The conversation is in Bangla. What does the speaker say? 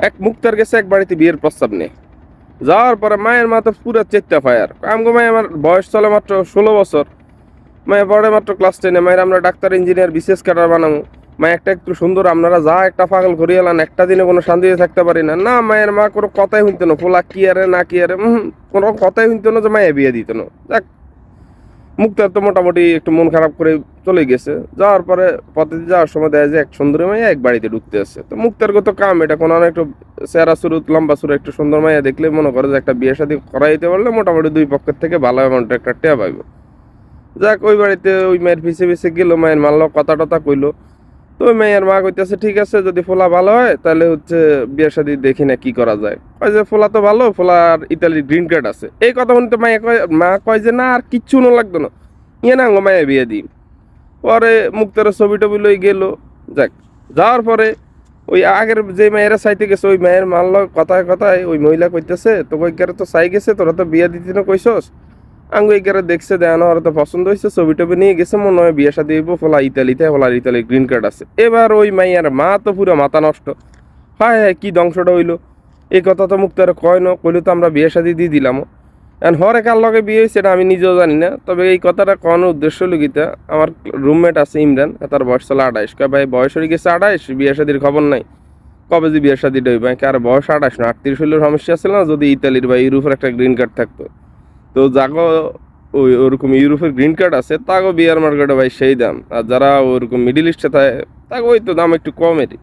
এক মুক্তার গেছে এক বাড়িতে বিয়ের প্রস্তাব নিয়ে, যাওয়ার পরে মায়ের মা তো পুরো চেত্তা ফায়ার। আমগো মায়ের আমার বয়স চলে মাত্র 16 বছর, মায়ের পড়ে মাত্র ক্লাস 10-এ। মায়ের আমরা ডাক্তার ইঞ্জিনিয়ার বিশেষ ক্যাডার বানাবো, মা একটা একটু সুন্দর, আপনারা যা একটা পাগল করিয়ে এলান, একটা দিনে কোনো শান্তিতে থাকতে পারি না। না, মায়ের মা কোনো কথাই শুনতো না, পোলা কি আরে না কি আরে কোনো কথাই শুনতো না যে মায়ে বিয়ে দিত না। যাক, মুক্তার তো মোটামুটি একটু মন খারাপ করে চলে গেছে। যাওয়ার পরে পথে যাওয়ার সময় দেখা যায় এক সুন্দরী মাইয়া এক বাড়িতে ঢুকতে আসছে। তো মুক্তার কত কাম, এটা কোনো একটু চেহারা সুরুত লম্বা সুর একটু সুন্দর মাইয়া দেখলে মনে করে যে একটা বিয়ে শাদী করাইতে পারলে মোটামুটি দুই পক্ষের থেকে ভালো অ্যামাউন্ট একটা টেয়া পাইব। যাক, ওই বাড়িতে ওই মায়ের পিছে পিছে গেলো, মায়ের মানলো, কথা টথা কইলো। তো ওই মায়ের মা কইতেছে ঠিক আছে, যদি ফোলা ভালো হয় তাহলে বিয়ে শাদী দেখি না কি করা যায়। কয় যে ফোলা তো ভালো, ফোলার ইতালির গ্রিন কার্ড আছে। এই কথা শুনতে মা কয় যে না আর কিচ্ছু না লাগতো না, ইয়ে না গো মায়ে বিয়ে দিই। পরে মুক্তার ছবি টবি লই গেল। যাক, যাওয়ার পরে ওই আগের যে মেয়েরা চাইতে গেছে ওই মেয়ের মানল কথায় কথায় ওই মহিলা কইতেছে তো কইকারে তো চাই গেছে, তোরা তো বিয়ে দিতি না কইছস। আঙ্গু এগারে দেখছে, দেখানো ওরা তো পছন্দ হয়েছে, ছবি টবি নিয়ে গেছে, মনে হয় বিয়ে শাদী হইব, ফলা ইতালিতে, ফলার ইতালির গ্রিন কার্ড আছে। এবার ওই মাইয়ার মা তো পুরো মাথা নষ্ট, হায় হায় কি ধ্বংসটা হইলো। এই কথা তো মুক্তার কয় না, কইলে তো আমরা বিয়ে শাদী দিয়ে দিলাম। এখন হরে কার লগে বিয়ে হয়েছে এটা আমি নিজেও জানি না, তবে এই কথাটা কওয়ানোর উদ্দেশ্য লুকিতে আমার রুমমেট আছে ইমরান, তার বয়স চলে 28। কয় ভাই বয়স হয়ে গেছে 28, বিয়ে শাদীর খবর নাই, কবে যে বিয়ে শাদীটা হইবে। আর বয়স 28 না 38 হইলেও সমস্যা আছে না, যদি ইতালির বা ইউরোপের একটা গ্রিন কার্ড থাকতো। তো যাগো ওই ওরকম ইউরোপের গ্রিন কার্ড আছে তাগো বিয়ার মার্কেটে ভাই সেই দাম, আর যারা ওরকম মিডিল ইস্টে থাকে তাগো ওই তো দাম একটু কমেরই।